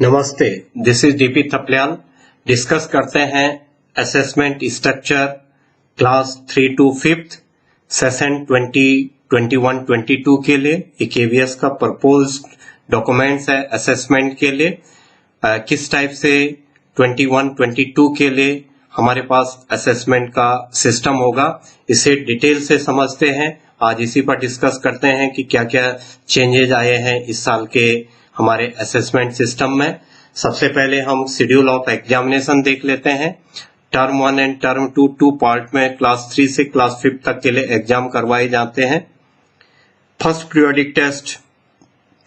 नमस्ते, this is DP Thapliyal. Discuss करते हैं assessment structure class 3 to 5th session 2021-22 के लिए। ये केवीएस का प्रपोज डॉक्यूमेंट्स है असेसमेंट के लिए। किस टाइप से 21-22 के लिए हमारे पास असेसमेंट का सिस्टम होगा, इसे डिटेल से समझते हैं। आज इसी पर डिस्कस करते हैं कि क्या क्या चेंजेज आए हैं इस साल के हमारे असेसमेंट सिस्टम में। सबसे पहले हम शेड्यूल ऑफ एग्जामिनेशन देख लेते हैं। Term 1 and term 2 two part में क्लास 3 से क्लास 5 तक के लिए एग्जाम करवाए जाते हैं। फर्स्ट पीरियोडिक टेस्ट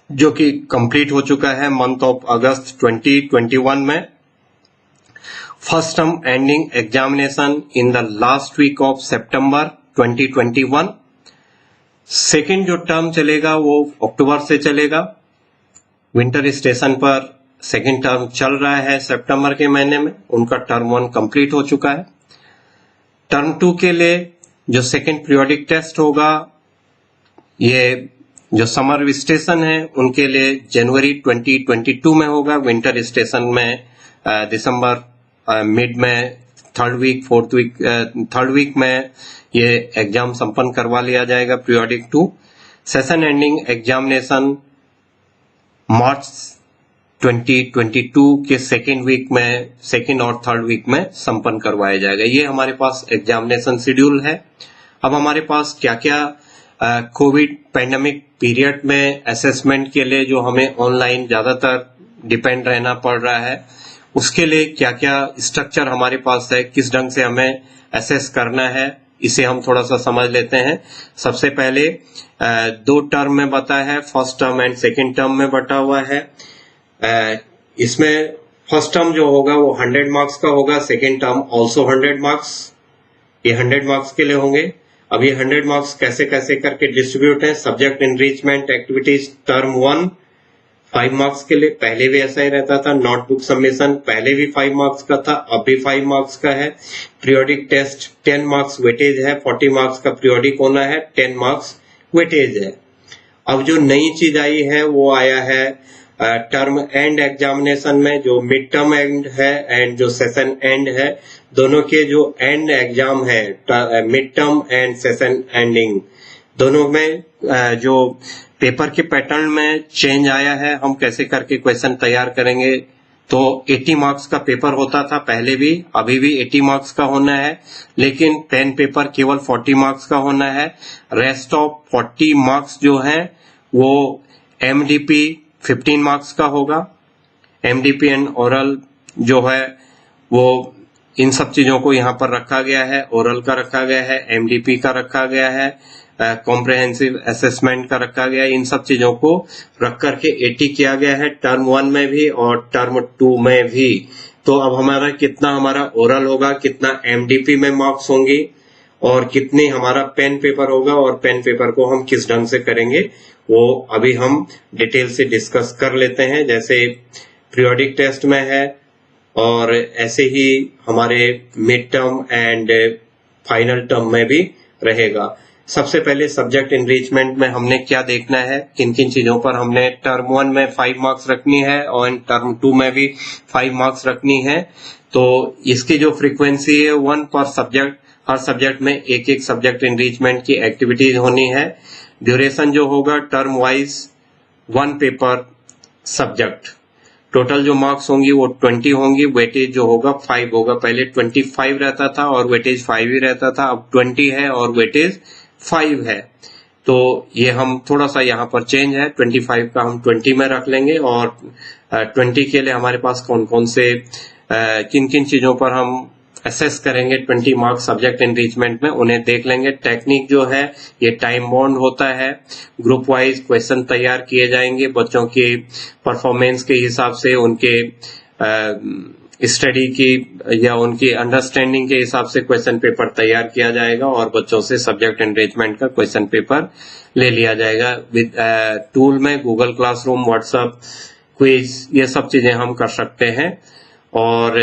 जो कि कंप्लीट हो चुका है मंथ ऑफ अगस्त 2021 में। First term ending examination in the last week of सितंबर 2021। सेकेंड जो टर्म चलेगा वो अक्टूबर से चलेगा। विंटर स्टेशन पर सेकेंड टर्म चल रहा है सितंबर के महीने में, उनका टर्म 1 कंप्लीट हो चुका है। टर्म 2 के लिए जो सेकेंड पीरियोडिक टेस्ट होगा, ये जो समर स्टेशन है उनके लिए जनवरी 2022 में होगा। विंटर स्टेशन में दिसंबर मिड में थर्ड वीक में ये एग्जाम संपन्न करवा लिया जाएगा पीरियोडिक 2। सेशन एंडिंग एग्जामिनेशन मार्च 2022 के सेकेंड और थर्ड वीक में संपन्न करवाया जाएगा। ये हमारे पास एग्जामिनेशन शेड्यूल है। अब हमारे पास क्या क्या कोविड पैंडेमिक पीरियड में असेसमेंट के लिए जो हमें ऑनलाइन ज्यादातर डिपेंड रहना पड़ रहा है, उसके लिए क्या क्या स्ट्रक्चर हमारे पास है, किस ढंग से हमें असेस करना है, इसे हम थोड़ा सा समझ लेते हैं। सबसे पहले दो टर्म में बता है, first term and second term में बटा हुआ है। इसमें फर्स्ट टर्म जो होगा वो 100 मार्क्स का होगा, सेकेंड टर्म ऑल्सो 100 मार्क्स। ये 100 मार्क्स के लिए होंगे। अब ये 100 मार्क्स कैसे कैसे करके डिस्ट्रीब्यूट है। Subject enrichment activities term 1 5 marks के लिए, पहले भी ऐसा ही रहता था। नोटबुक सबमिशन पहले भी 5 मार्क्स का था, अब भी 5 मार्क्स का है। पीरियोडिक टेस्ट 10 मार्क्स वेटेज है, 40 मार्क्स का पीरियोडिक होना है, 10 मार्क्स वेटेज है। अब जो नई चीज आई है वो आया है टर्म एंड एग्जामिनेशन में, जो मिड टर्म एंड है एंड जो सेशन एंड है, दोनों के जो एंड एग्जाम है, mid term end session ending, दोनों में जो पेपर के पैटर्न में चेंज आया है। हम कैसे करके क्वेश्चन तैयार करेंगे। तो 80 मार्क्स का पेपर होता था पहले भी, अभी भी 80 मार्क्स का होना है, लेकिन पेन पेपर केवल 40 मार्क्स का होना है। रेस्ट ऑफ 40 मार्क्स जो है वो एमडीपी 15 मार्क्स का होगा। एमडीपी एंड ओरल जो है वो इन सब चीजों को यहाँ पर रखा गया है। ओरल का रखा गया है, एमडीपी का रखा गया है, कॉम्प्रिहेंसिव असेसमेंट का रखा गया है। इन सब चीजों को रख करके 80 किया गया है टर्म 1 में भी और टर्म 2 में भी। तो अब हमारा ओरल होगा, कितना एमडीपी में मार्क्स होंगी और कितनी हमारा पेन पेपर होगा, और पेन पेपर को हम किस ढंग से करेंगे वो अभी हम डिटेल से डिस्कस कर लेते हैं। जैसे पीरियोडिक टेस्ट में है और ऐसे ही हमारे mid term and final term में भी रहेगा। सबसे पहले सब्जेक्ट इनरिचमेंट में हमने क्या देखना है, किन किन चीजों पर हमने टर्म 1 में 5 मार्क्स रखनी है और टर्म 2 में भी 5 मार्क्स रखनी है। तो इसकी जो फ्रीक्वेंसी है 1 पर सब्जेक्ट, हर सब्जेक्ट में एक एक सब्जेक्ट इनरिचमेंट की एक्टिविटीज होनी है। ड्यूरेशन जो होगा term wise 1 paper subject. Total जो मार्क्स होंगी वो 20 होंगी। वेटेज जो होगा 5 होगा। पहले 25 रहता था और वेटेज 5 ही रहता था, अब 20 है और वेटेज 5 है। तो ये हम थोड़ा सा यहाँ पर चेंज है, 25 का हम 20 में रख लेंगे। और 20 के लिए हमारे पास कौन कौन से किन किन चीजों पर हम असेस करेंगे 20 मार्क्स सब्जेक्ट इनरिचमेंट में, उन्हें देख लेंगे। टेक्निक जो है ये टाइम बाउंड होता है। ग्रुप वाइज क्वेश्चन तैयार किए जाएंगे बच्चों के परफॉर्मेंस के हिसाब से, उनके स्टडी की या उनकी अंडरस्टैंडिंग के हिसाब से क्वेश्चन पेपर तैयार किया जाएगा और बच्चों से सब्जेक्ट एनरिचमेंट का क्वेश्चन पेपर ले लिया जाएगा। विद टूल में गूगल क्लासरूम, व्हाट्सएप, क्विज, ये सब चीजें हम कर सकते हैं। और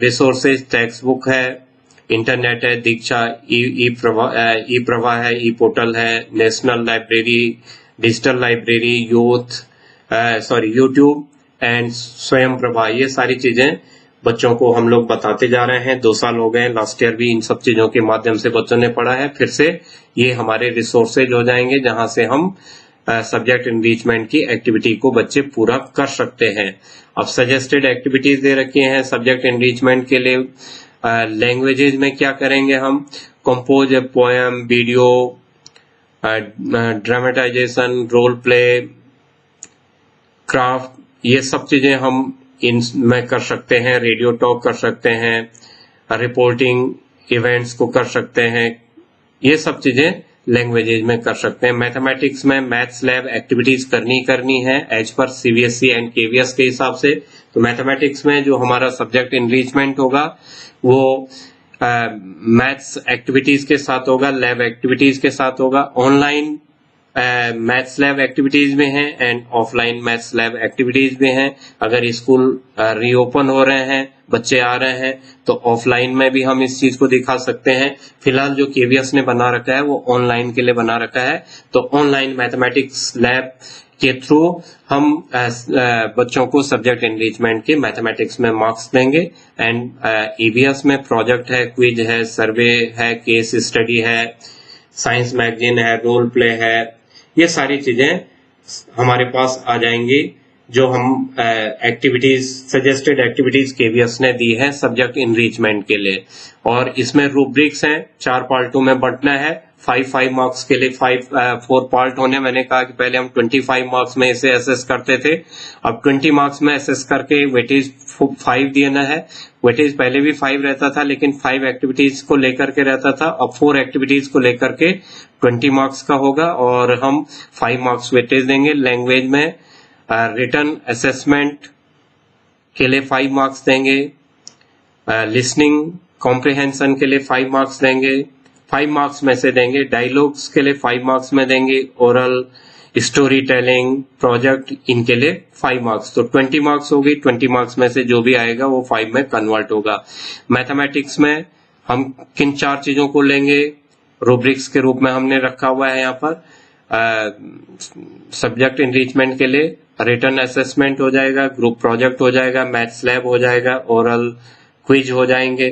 रिसोर्सेज टेक्स्ट बुक है, इंटरनेट है, दीक्षा, ई प्रभा है, ई पोर्टल है, national library, digital library, YouTube and स्वयं प्रभा, ये सारी चीजें बच्चों को हम लोग बताते जा रहे हैं। 2 साल हो गए, लास्ट ईयर भी इन सब चीजों के माध्यम से बच्चों ने पढ़ा है। फिर से ये हमारे रिसोर्सेज हो जाएंगे जहां से हम सब्जेक्ट एनरिचमेंट की एक्टिविटी को बच्चे पूरा कर सकते हैं। अब सजेस्टेड एक्टिविटीज दे रखी हैं सब्जेक्ट एनरिचमेंट के लिए। लैंग्वेजेज में क्या करेंगे हम, compose a poem, video, dramatisation, role play, craft, ये सब चीजें हम इनमें कर सकते हैं। रेडियो टॉक कर सकते हैं, रिपोर्टिंग इवेंट्स को कर सकते हैं, ये सब चीजें लैंग्वेजेज में कर सकते हैं। मैथमेटिक्स में मैथ्स लैब एक्टिविटीज करनी है as per CBSE and KVS के हिसाब से। तो मैथमेटिक्स में जो हमारा सब्जेक्ट एनरिचमेंट होगा वो मैथ्स एक्टिविटीज के साथ होगा, लैब एक्टिविटीज के साथ होगा। ऑनलाइन मैथ्स लैब एक्टिविटीज में है and offline maths lab activities में है। अगर स्कूल रीओपन हो रहे हैं, बच्चे आ रहे हैं, तो ऑफलाइन में भी हम इस चीज को दिखा सकते हैं। फिलहाल जो केवीएस ने बना रखा है वो ऑनलाइन के लिए बना रखा है। तो ऑनलाइन मैथमेटिक्स लैब के थ्रू हम बच्चों को सब्जेक्ट एनरिचमेंट के मैथमेटिक्स में मार्क्स देंगे। एंड ईवीएस में प्रोजेक्ट है, क्विज है, सर्वे है, केस स्टडी है, साइंस मैगजीन है, रोल प्ले है, ये सारी चीजें हमारे पास आ जाएंगी जो हम एक्टिविटीज, सजेस्टेड एक्टिविटीज केवीएस ने दी है सब्जेक्ट एनरिचमेंट के लिए। और इसमें रूब्रिक्स हैं, 4 पार्टों में बांटना है। 5 मार्क्स के लिए 4 पार्ट होने। मैंने कहा कि पहले हम 25 मार्क्स में इसे असेस करते थे, अब 20 मार्क्स में असेस करके वेटेज 5 देना है। वेटेज पहले भी 5 रहता था, लेकिन 5 एक्टिविटीज को लेकर के रहता था, अब 4 एक्टिविटीज को लेकर के 20 मार्क्स का होगा और हम 5 मार्क्स वेटेज देंगे। लैंग्वेज में रिटन असेसमेंट के लिए 5 मार्क्स देंगे, लिसनिंग कॉम्प्रिहेंशन के लिए 5 मार्क्स देंगे, 5 मार्क्स में से देंगे। डायलॉग्स के लिए 5 मार्क्स में देंगे, ओरल, स्टोरी टेलिंग, प्रोजेक्ट, इनके लिए 5 मार्क्स। तो 20 मार्क्स होगी, 20 मार्क्स में से जो भी आएगा वो 5 में कन्वर्ट होगा। मैथमेटिक्स में हम किन 4 चीजों को लेंगे रूब्रिक्स के रूप में हमने रखा हुआ है यहाँ पर। सब्जेक्ट एनरिचमेंट के लिए रिटन असेसमेंट हो जाएगा, ग्रुप प्रोजेक्ट हो जाएगा, मैथ्स लैब हो जाएगा, ओरल क्विज हो जाएंगे,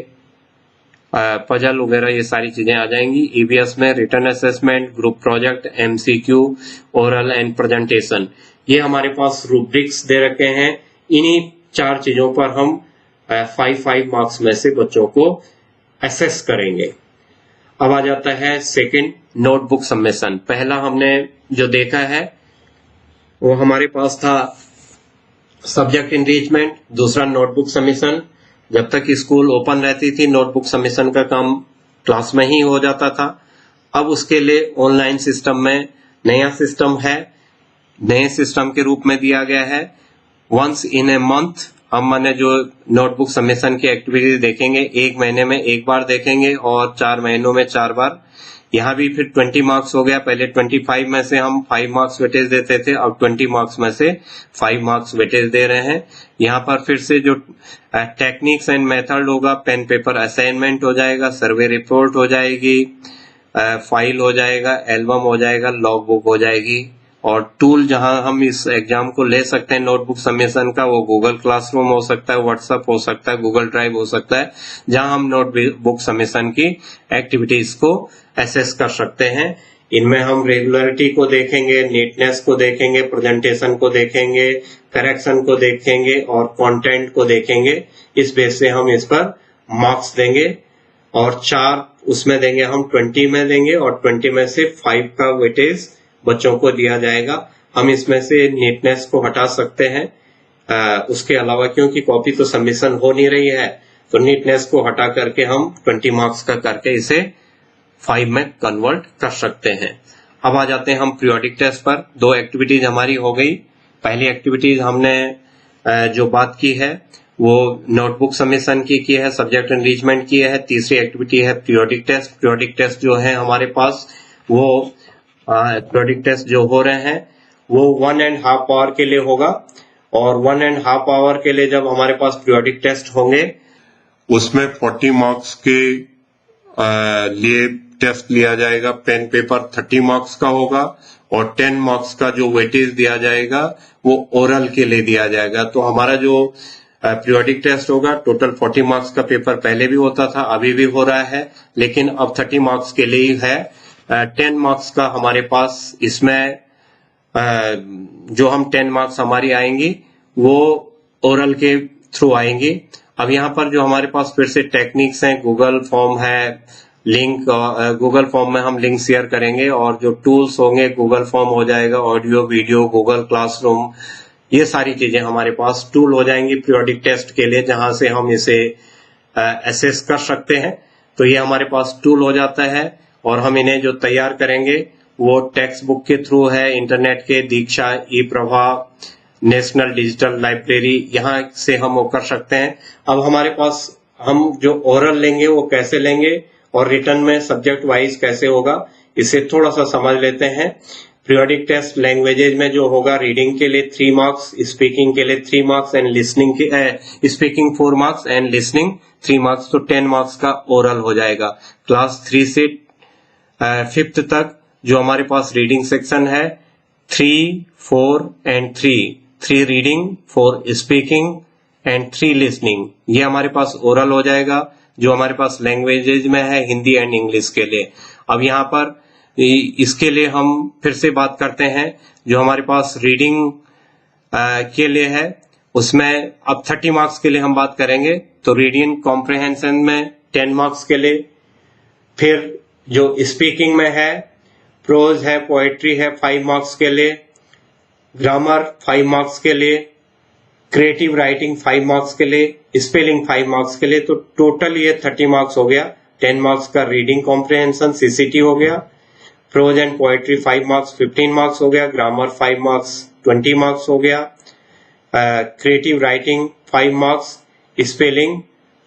पजल वगैरह ये सारी चीजें आ जाएंगी। ईवीएस में written assessment, group project, MCQ, oral and presentation, ये हमारे पास रूब्रिक्स दे रखे हैं। इन्हीं 4 चीजों पर हम 5 मार्क्स में से बच्चों को असेस करेंगे। अब आ जाता है सेकंड, नोटबुक सबमिशन। पहला हमने जो देखा है वो हमारे पास था सब्जेक्ट एनरिचमेंट, दूसरा नोटबुक सबमिशन। जब तक स्कूल ओपन रहती थी नोटबुक सबमिशन का काम क्लास में ही हो जाता था। अब उसके लिए ऑनलाइन सिस्टम में नया सिस्टम है, नए सिस्टम के रूप में दिया गया है। वंस इन ए मंथ हम मैंने जो नोटबुक सबमिशन की एक्टिविटी देखेंगे, 1 महीने में 1 बार देखेंगे और 4 महीनों में 4 बार। यहाँ भी फिर 20 मार्क्स हो गया। पहले 25 में से हम 5 मार्क्स वेटेज देते थे, अब 20 मार्क्स में से 5 मार्क्स वेटेज दे रहे हैं। यहाँ पर फिर से जो टेक्निक्स एंड मेथड होगा, पेन पेपर असाइनमेंट हो जाएगा, सर्वे रिपोर्ट हो जाएगी, फाइल हो जाएगा, एल्बम हो जाएगा, लॉग बुक हो जाएगी। और टूल जहां हम इस एग्जाम को ले सकते हैं नोटबुक सबमिशन का, वो गूगल क्लासरूम हो सकता है, व्हाट्सएप हो सकता है, गूगल ड्राइव हो सकता है, जहां हम नोटबुक सबमिशन की एक्टिविटीज को एसेस कर सकते हैं। इनमें हम रेगुलरिटी को देखेंगे, नीटनेस को देखेंगे, प्रेजेंटेशन को देखेंगे, करेक्शन को देखेंगे और कंटेंट को देखेंगे। इस बेस से हम इस पर मार्क्स देंगे और 4 उसमें देंगे, हम 20 में देंगे और 20 में से 5 का वेटेज बच्चों को दिया जाएगा। हम इसमें से नीटनेस को हटा सकते हैं उसके अलावा, क्योंकि कॉपी तो सबमिशन हो नहीं रही है, तो नीटनेस को हटा करके हम 20 मार्क्स का करके इसे 5 में कन्वर्ट कर सकते हैं। अब आ जाते हैं हम पीरियोडिक टेस्ट पर। 2 एक्टिविटीज हमारी हो गई। पहली एक्टिविटीज हमने जो बात की है वो नोटबुक सबमिशन की है, सब्जेक्ट एनरिचमेंट की है। तीसरी एक्टिविटी है पीरियोडिक टेस्ट। पीरियोडिक टेस्ट जो है हमारे पास वो पीरियोडिक टेस्ट जो हो रहे हैं वो 1.5 आवर के लिए होगा। और 1.5 आवर के लिए जब हमारे पास पीरियोडिक टेस्ट होंगे उसमें 40 मार्क्स के लिए टेस्ट लिया जाएगा, पेन पेपर 30 मार्क्स का होगा और 10 मार्क्स का जो वेटेज दिया जाएगा वो ओरल के लिए दिया जाएगा। तो हमारा जो पीरियोडिक टेस्ट होगा टोटल 40 मार्क्स का पेपर पहले भी होता था, अभी भी हो रहा है, लेकिन अब 30 मार्क्स के लिए ही है। 10 मार्क्स का हमारे पास इसमें जो हम 10 मार्क्स हमारी आएंगी वो ओरल के थ्रू आएंगी। अब यहाँ पर जो हमारे पास फिर से टेक्निक्स हैं, गूगल फॉर्म है, लिंक गूगल फॉर्म में हम लिंक शेयर करेंगे और जो टूल्स होंगे गूगल फॉर्म हो जाएगा, ऑडियो वीडियो गूगल क्लासरूम, ये सारी चीजें हमारे पास टूल हो जाएंगी पीरियोडिक टेस्ट के लिए, जहां से हम इसे एसेस कर सकते हैं। तो ये हमारे पास टूल हो जाता है और हम इन्हें जो तैयार करेंगे वो टेक्स्ट बुक के थ्रू है, इंटरनेट के दीक्षा, ई प्रभा, नेशनल डिजिटल लाइब्रेरी, यहाँ से हम वो कर सकते हैं। अब हमारे पास हम जो ओरल लेंगे वो कैसे लेंगे और रिटर्न में सब्जेक्ट वाइज कैसे होगा, इसे थोड़ा सा समझ लेते हैं। पीरियोडिक टेस्ट लैंग्वेजेज में जो होगा, रीडिंग के लिए 3 मार्क्स, स्पीकिंग के लिए 3 मार्क्स एंड लिसनिंग के speaking 4 marks and listening 3 marks, तो 10 मार्क्स का ओरल हो जाएगा। क्लास 3 से 5th तक जो हमारे पास रीडिंग सेक्शन है 3, 4 and 3 reading, 4 speaking and 3 listening, ये हमारे पास ओरल हो जाएगा जो हमारे पास लैंग्वेजेज में है, हिंदी एंड इंग्लिश के लिए। अब यहाँ पर इसके लिए हम फिर से बात करते हैं, जो हमारे पास रीडिंग के लिए है उसमें अब 30 मार्क्स के लिए हम बात करेंगे। तो रीडिंग कॉम्प्रिहेंशन में 10 मार्क्स के लिए, फिर जो स्पीकिंग में है, प्रोज है, पोएट्री है 5 मार्क्स के लिए, ग्रामर 5 मार्क्स के लिए, क्रिएटिव राइटिंग 5 मार्क्स के लिए, स्पेलिंग 5 मार्क्स के लिए, तो टोटल ये 30 मार्क्स हो गया। 10 मार्क्स का रीडिंग कॉम्प्रिहेंशन सीसीटी हो गया, prose and poetry 5 marks 15 marks हो गया, ग्रामर 5 मार्क्स 20 मार्क्स हो गया, creative writing 5 marks, spelling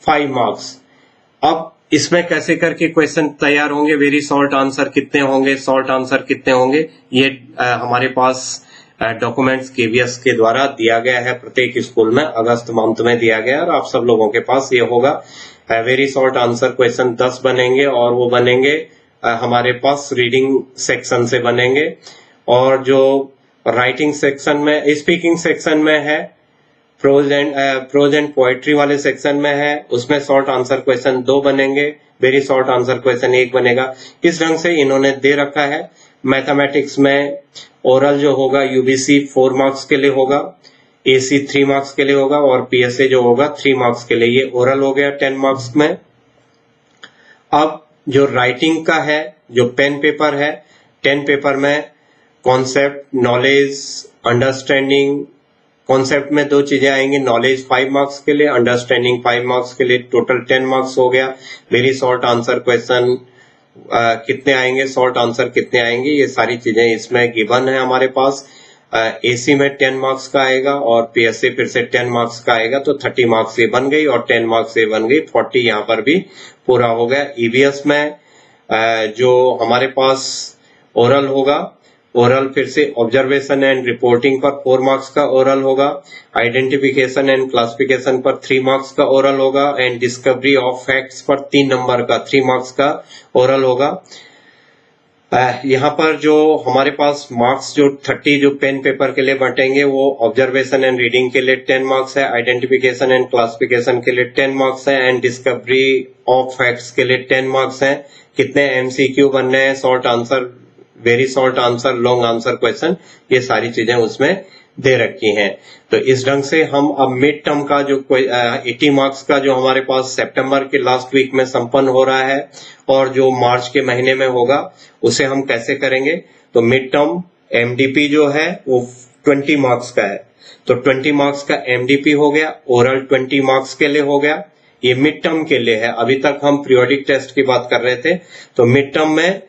5 marks. अब इसमें कैसे करके क्वेश्चन तैयार होंगे, वेरी शॉर्ट आंसर कितने होंगे, शॉर्ट आंसर कितने होंगे, ये हमारे पास डॉक्यूमेंट्स केवीएस के द्वारा दिया गया है। प्रत्येक स्कूल में अगस्त मंथ में दिया गया है और आप सब लोगों के पास ये होगा। वेरी शॉर्ट आंसर क्वेश्चन 10 बनेंगे और वो बनेंगे हमारे पास रीडिंग सेक्शन से बनेंगे, और जो राइटिंग सेक्शन में, स्पीकिंग सेक्शन में है, प्रोज एंड पोएट्री वाले सेक्शन में है, उसमें शॉर्ट आंसर क्वेश्चन 2 बनेंगे, वेरी शॉर्ट आंसर क्वेश्चन 1 बनेगा। इस ढंग से इन्होंने दे रखा है। मैथमेटिक्स में ओरल जो होगा यूबीसी 4 मार्क्स के लिए होगा, एसी 3 मार्क्स के लिए होगा और पीएसए जो होगा 3 मार्क्स के लिए। ये ओरल हो गया 10 मार्क्स में। अब जो राइटिंग का है, जो पेन पेपर है, 10 पेपर में कॉन्सेप्ट, नॉलेज, अंडरस्टैंडिंग, कॉन्सेप्ट में 2 चीजें आएंगी, नॉलेज 5 मार्क्स के लिए, अंडरस्टैंडिंग 5 मार्क्स के लिए, टोटल 10 मार्क्स हो गया। वेरी शॉर्ट आंसर क्वेश्चन कितने आएंगे, शॉर्ट आंसर कितने आएंगे, ये सारी चीजें इसमें गिवन है हमारे पास। एसी में 10 मार्क्स का आएगा और पीएसए फिर से 10 मार्क्स का आएगा, तो 30 मार्क्स ये बन गई और 10 मार्क्स ये बन गई, 40 यहाँ पर भी पूरा हो गया। ईवीएस में जो हमारे पास ओरल होगा, ओरल फिर से ऑब्जर्वेशन एंड रिपोर्टिंग पर 4 मार्क्स का ओरल होगा, आइडेंटिफिकेशन एंड क्लासिफिकेशन पर 3 मार्क्स का ओरल होगा एंड डिस्कवरी ऑफ फैक्ट्स पर 3 नंबर का 3 मार्क्स का ओरल होगा। यहाँ पर जो हमारे पास मार्क्स जो 30 जो पेन पेपर के लिए बटेंगे वो ऑब्जर्वेशन एंड रीडिंग के लिए 10 मार्क्स है, आइडेंटिफिकेशन एंड क्लासिफिकेशन के लिए 10 मार्क्स है एंड डिस्कवरी ऑफ फैक्ट्स के लिए 10 मार्क्स है। कितने एमसीक्यू बनने हैं, short answer, very short answer, long answer question, ये सारी चीजें उसमें दे रखी हैं। तो इस ढंग से हम अब मिड टर्म का जो 80 मार्क्स का जो हमारे पास सितंबर के लास्ट वीक में संपन्न हो रहा है और जो मार्च के महीने में होगा उसे हम कैसे करेंगे। तो मिड टर्म एमडीपी जो है वो 20 मार्क्स का है, तो 20 मार्क्स का एमडीपी हो गया, ओरल 20 मार्क्स के लिए हो गया, ये मिड टर्म के लिए है। अभी तक हम पीरियोडिक टेस्ट की बात कर रहे थे, तो मिड टर्म में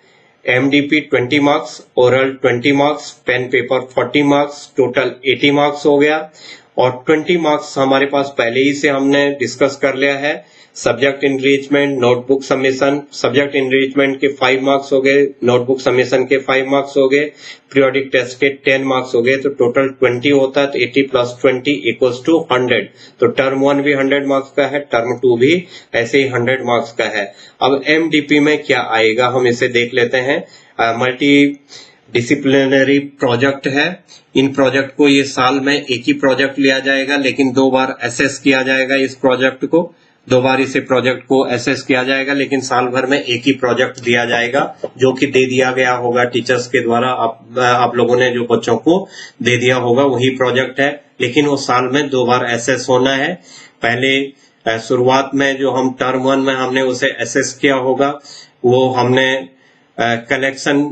MDP 20 marks, oral 20 marks, pen paper 40 marks, total 80 marks हो गया। और 20 मार्क्स हमारे पास पहले ही से हमने डिस्कस कर लिया है। Subject enrichment, notebook submission, subject enrichment के 5 मार्क्स हो गए, नोटबुक सबमिशन के 5 मार्क्स हो गए, पीरियोडिक टेस्ट के 10 मार्क्स हो गए, तो टोटल 20 होता है। तो 80 + 20 = 100। तो टर्म 1 भी 100 मार्क्स का है, टर्म 2 भी ऐसे ही 100 मार्क्स का है। अब एमडीपी में क्या आएगा हम इसे देख लेते हैं। मल्टी डिसिप्लिनरी प्रोजेक्ट है। इन प्रोजेक्ट को ये साल में एक ही प्रोजेक्ट लिया जाएगा, लेकिन 2 बार असेस किया जाएगा। इस प्रोजेक्ट को 2 बार इसे प्रोजेक्ट को असेस किया जाएगा, लेकिन साल भर में एक ही प्रोजेक्ट दिया जाएगा जो कि दे दिया गया होगा टीचर्स के द्वारा। आप लोगों ने जो बच्चों को दे दिया होगा वही प्रोजेक्ट है, लेकिन वो साल में 2 बार असेस होना है। पहले शुरुआत में जो हम टर्म 1 में हमने उसे असेस किया होगा, वो हमने कलेक्शन,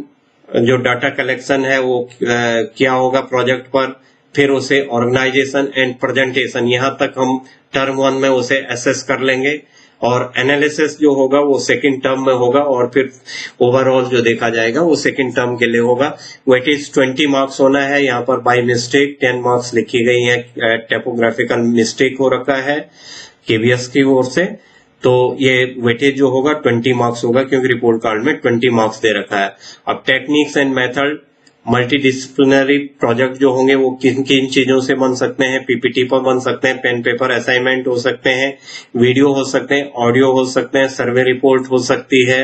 जो डाटा कलेक्शन है वो किया होगा प्रोजेक्ट पर। फिर उसे ऑर्गेनाइजेशन एंड प्रेजेंटेशन, यहाँ तक हम टर्म 1 में उसे असेस कर लेंगे। और एनालिसिस जो होगा वो सेकंड टर्म में होगा, और फिर ओवरऑल जो देखा जाएगा वो सेकंड टर्म के लिए होगा। वेटेज 20 मार्क्स होना है। यहाँ पर बाय मिस्टेक 10 मार्क्स लिखी गई है, टाइपोग्राफिकल मिस्टेक हो रखा है केवीएस की ओर से। तो ये वेटेज जो होगा 20 मार्क्स होगा, क्योंकि रिपोर्ट कार्ड में 20 मार्क्स दे रखा है। अब techniques and method, multidisciplinary project जो होंगे वो किन किन चीजों से बन सकते हैं। पीपीटी पर बन सकते हैं, पेन पेपर असाइनमेंट हो सकते हैं, वीडियो हो सकते हैं, ऑडियो हो सकते हैं, सर्वे रिपोर्ट हो सकती है,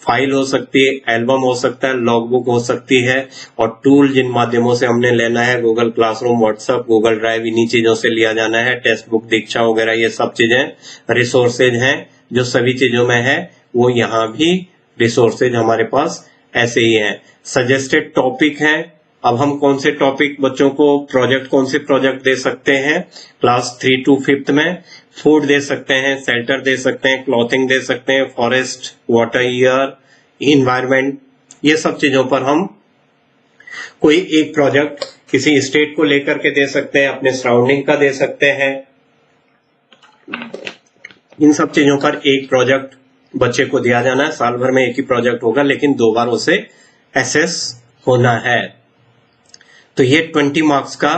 फाइल हो सकती है, एल्बम हो सकता है, लॉगबुक हो सकती है। और टूल जिन माध्यमों से हमने लेना है, Google classroom, WhatsApp, Google drive, इन्हीं चीजों से लिया जाना है। टेक्स्ट बुक, दीक्षा वगैरह, ये सब चीजें रिसोर्सेज हैं जो सभी चीजों में है, वो यहाँ भी रिसोर्सेज हमारे पास ऐसे ही हैं। सजेस्टेड टॉपिक हैं। अब हम कौन से टॉपिक बच्चों को प्रोजेक्ट, कौन से प्रोजेक्ट दे सकते हैं क्लास 3 to 5th में। फूड दे सकते हैं, शेल्टर दे सकते हैं, क्लॉथिंग दे सकते हैं, फॉरेस्ट, वाटर, एयर, इन्वायरमेंट, ये सब चीजों पर हम कोई एक प्रोजेक्ट किसी स्टेट को लेकर के दे सकते हैं, अपने सराउंडिंग का दे सकते हैं। इन सब चीजों पर एक प्रोजेक्ट बच्चे को दिया जाना है। साल भर में एक ही प्रोजेक्ट होगा, लेकिन 2 बार उसे एसेस होना है। तो ये 20 मार्क्स का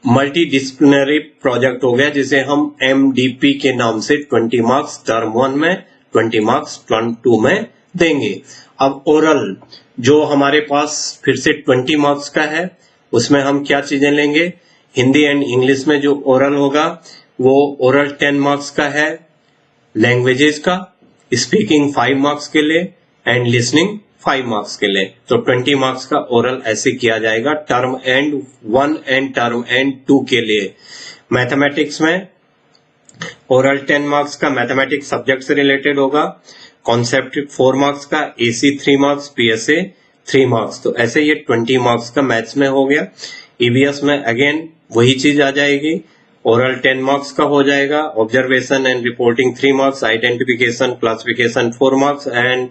मल्टी डिसिप्लिनरी प्रोजेक्ट हो गया, जिसे हम एमडीपी के नाम से 20 मार्क्स टर्म 1 में, 20 मार्क्स टर्म 2 में देंगे। अब ओरल जो हमारे पास फिर से 20 मार्क्स का है, उसमें हम क्या चीजें लेंगे। हिंदी एंड इंग्लिश में जो ओरल होगा वो ओरल 10 मार्क्स का है। लैंग्वेजेस का स्पीकिंग 5 मार्क्स के लिए एंड लिसनिंग 5 मार्क्स के लिए। तो 20 मार्क्स का ओरल ऐसे किया जाएगा term and 1 and term and 2 के लिए। मैथमेटिक्स में ओरल 10 मार्क्स का मैथमेटिक्स सब्जेक्ट से रिलेटेड होगा। कॉन्सेप्ट 4 मार्क्स का, एसी 3 मार्क्स, पीएसए 3 मार्क्स। तो ऐसे ये 20 मार्क्स का मैथ्स में हो गया। ईवीएस में अगेन वही चीज आ जाएगी, ओरल 10 मार्क्स का हो जाएगा। Observation and reporting 3 marks, identification classification 4 marks and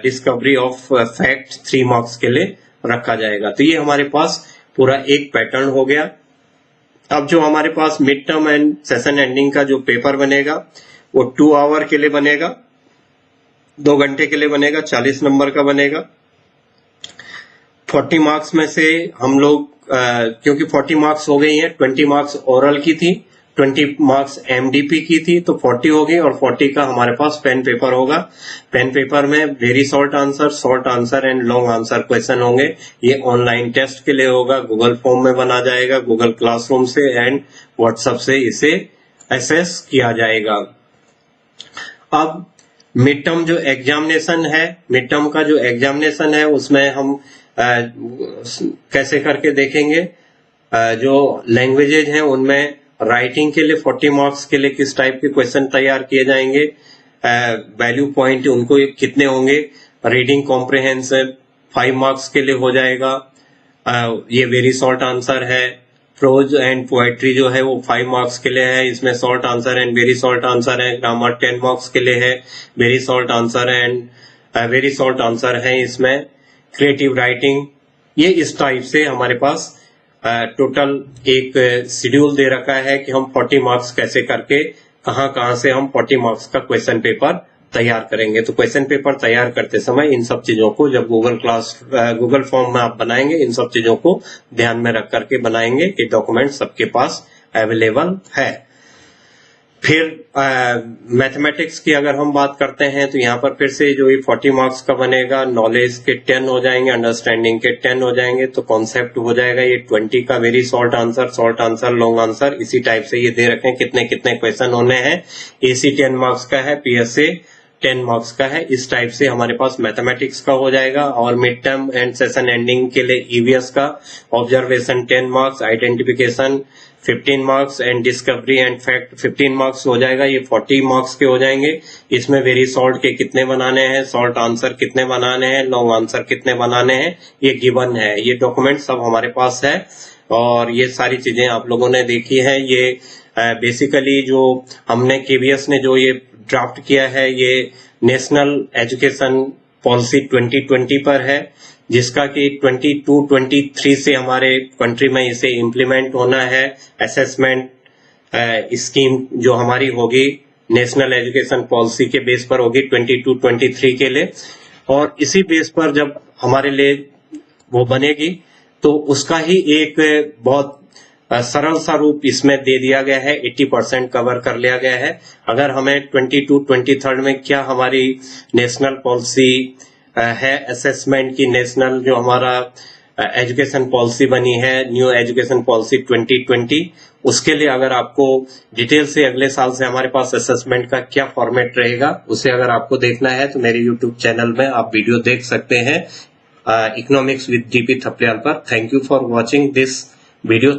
discovery of fact 3 marks के लिए रखा जाएगा। तो ये हमारे पास पूरा एक पैटर्न हो गया। अब जो हमारे पास mid term end session ending का जो पेपर बनेगा वो 2 आवर के लिए बनेगा, 2 घंटे के लिए बनेगा, 40 नंबर का बनेगा। 40 मार्क्स में से हम लोग क्योंकि 40 मार्क्स हो गई है, 20 मार्क्स ओरल की थी, 20 मार्क्स एमडीपी की थी, तो 40 होगी। और 40 का हमारे पास पेन पेपर होगा। पेन पेपर में very short answer and long answer question होंगे। ये ऑनलाइन टेस्ट के लिए होगा, गूगल फॉर्म में बना जाएगा, गूगल क्लासरूम से एंड व्हाट्सएप से इसे एसेस किया जाएगा। अब मिड टर्म जो एग्जामिनेशन है, मिड टर्म का जो एग्जामिनेशन है उसमें हम कैसे करके देखेंगे। जो लैंग्वेजेज हैं उनमें राइटिंग के लिए 40 मार्क्स के लिए किस टाइप के क्वेश्चन तैयार किए जाएंगे, वैल्यू पॉइंट उनको कितने होंगे। रीडिंग कॉम्प्रिहेंसिव 5 मार्क्स के लिए हो जाएगा। ये वेरी शॉर्ट आंसर है। प्रोज एंड पोएट्री जो है वो 5 मार्क्स के लिए है, इसमें short answer and very short answer है। ग्रामर 10 मार्क्स के लिए है, very short answer and very short answer है इसमें। क्रिएटिव राइटिंग, ये इस टाइप से हमारे पास टोटल एक शेड्यूल दे रखा है कि हम 40 मार्क्स कैसे करके कहां से हम 40 मार्क्स का क्वेश्चन पेपर तैयार करेंगे। तो क्वेश्चन पेपर तैयार करते समय इन सब चीजों को, जब गूगल फॉर्म में आप बनाएंगे, इन सब चीजों को ध्यान में रख करके बनाएंगे कि डॉक्यूमेंट सबके पास अवेलेबल है। फिर मैथमेटिक्स की अगर हम बात करते हैं तो यहाँ पर फिर से जो ये 40 मार्क्स का बनेगा, नॉलेज के 10 हो जाएंगे, अंडरस्टैंडिंग के 10 हो जाएंगे, तो कॉन्सेप्ट हो जाएगा ये 20 का, very short answer, long answer, इसी टाइप से ये दे रखे हैं कितने कितने क्वेश्चन होने हैं। एसी 10 मार्क्स का है, पीएसए 10 मार्क्स का है। इस टाइप से हमारे पास मैथमेटिक्स का हो जाएगा। और mid term end session ending के लिए ईवीएस का observation 10 marks, identification 15 marks and discovery and fact 15 marks हो जाएगा। ये 40 मार्क्स के हो जाएंगे। इसमें वेरी शॉर्ट के कितने बनाने हैं, शॉर्ट आंसर कितने बनाने हैं, लॉन्ग आंसर कितने बनाने हैं, ये गिवन है। ये डॉक्यूमेंट सब हमारे पास है और ये सारी चीजें आप लोगों ने देखी है। ये बेसिकली जो हमने केवीएस ने जो ये ड्राफ्ट किया है, ये नेशनल एजुकेशन पॉलिसी 2020 पर है, जिसका कि 22-23 से हमारे कंट्री में इसे इम्प्लीमेंट होना है। असेसमेंट स्कीम जो हमारी होगी नेशनल एजुकेशन पॉलिसी के बेस पर होगी 22-23 के लिए, और इसी बेस पर जब हमारे लिए वो बनेगी तो उसका ही एक बहुत सरल सा रूप इसमें दे दिया गया है। 80% कवर कर लिया गया है। अगर हमें 22-23 में क्या हमारी नेशनल पॉलिसी है असेसमेंट की, नेशनल जो हमारा एजुकेशन पॉलिसी बनी है, न्यू एजुकेशन पॉलिसी 2020, उसके लिए अगर आपको डिटेल से अगले साल से हमारे पास असेसमेंट का क्या फॉर्मेट रहेगा, उसे अगर आपको देखना है तो मेरे यूट्यूब चैनल में आप वीडियो देख सकते हैं, इकोनॉमिक्स विद डीपी थपलियाल पर। Thank you for watching this video.